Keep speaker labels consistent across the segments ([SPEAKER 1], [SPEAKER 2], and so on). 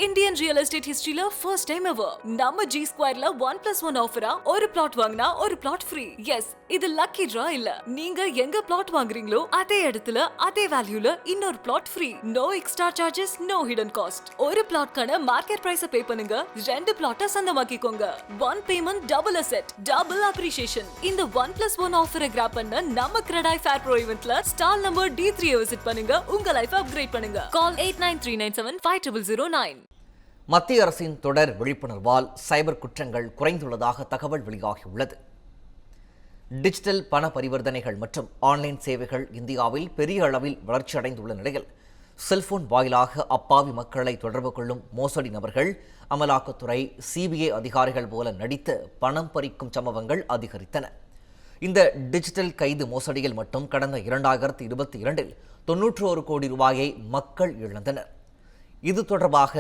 [SPEAKER 1] Indian real estate ஹிஸ்டரியில first time ever நம்ம G ஸ்கொயர்ல 1+1 ஆஃபரா ஒரு பிளாட் வாங்கினா ஒரு பிளாட் ஃப்ரீ. எஸ், இது லக்கி டிரா இல்ல. நீங்க எங்க பிளாட் வாங்குறீங்களோ அதே இடத்துல அதே வேல்யூல இன்னொரு flat free. No extra charges, no hidden cost. ஒரு பிளாட்கான மார்க்கெட் பிரைஸ பே பண்ணுங்க, 2 பிளாட்டை சொந்தமாக்கிக்கோங்க. 1 payment double asset, double appreciation. இந்த 1+1 ஆஃபரை கிராப் பண்ண நம்ம கிரெடாய் ஃபேர் ப்ரோ ஈவென்ட்ல ஸ்டால் நம்பர் D3 விசிட் பண்ணுங்க, உங்க லைஃப் அப்கிரேட் பண்ணுங்க. கால் 8939750009.
[SPEAKER 2] மத்திய அரசின் தொடர் விழிப்புணர்வால் சைபர் குற்றங்கள் குறைந்துள்ளதாக தகவல் வெளியாகியுள்ளது. டிஜிட்டல் பண பரிவர்த்தனைகள் மற்றும் ஆன்லைன் சேவைகள் இந்தியாவில் பெரிய அளவில் வளர்ச்சியடைந்துள்ள நிலையில் செல்போன் வாயிலாக அப்பாவி மக்களை தொடர்பு கொள்ளும் மோசடி நபர்கள் அமலாக்கத்துறை, சிபிஐ அதிகாரிகள் போல நடித்து பணம் பறிக்கும் சம்பவங்கள் அதிகரித்தன. இந்த டிஜிட்டல் கைது மோசடியில் மட்டும் கடந்த 2022இல் 91 கோடி ரூபாயை மக்கள் இழந்தனர். இது தொடர்பாக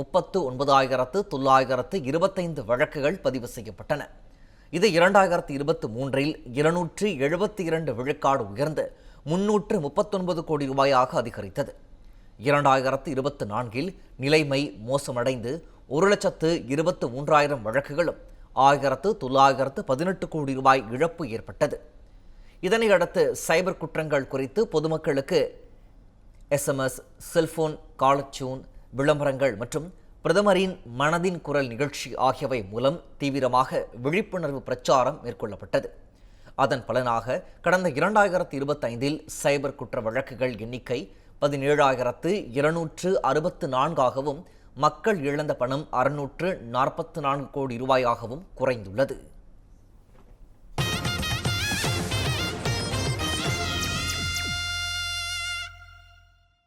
[SPEAKER 2] 39,925 வழக்குகள் பதிவு செய்யப்பட்டன. இது 2023இல் 272 விழுக்காடு உயர்ந்து 339 கோடி ரூபாயாக அதிகரித்தது. 2024இல் நிலைமை மோசமடைந்து 1,23,000 வழக்குகளும் 1,918 கோடி ரூபாய் இழப்பு ஏற்பட்டது. இதனையடுத்து சைபர் குற்றங்கள் குறித்து பொதுமக்களுக்கு SMS, செல்போன் காலர் டியூன், விளம்பரங்கள் மற்றும் பிரதமரின் மனதின் குரல் நிகழ்ச்சி ஆகியவை மூலம் தீவிரமாக விழிப்புணர்வு பிரச்சாரம் மேற்கொள்ளப்பட்டது. அதன் பலனாக கடந்த 2025இல் சைபர் குற்ற வழக்குகள் எண்ணிக்கை 17,264ஆகவும் மக்கள் இழந்த பணம் 644 கோடி ரூபாயாகவும் குறைந்துள்ளது.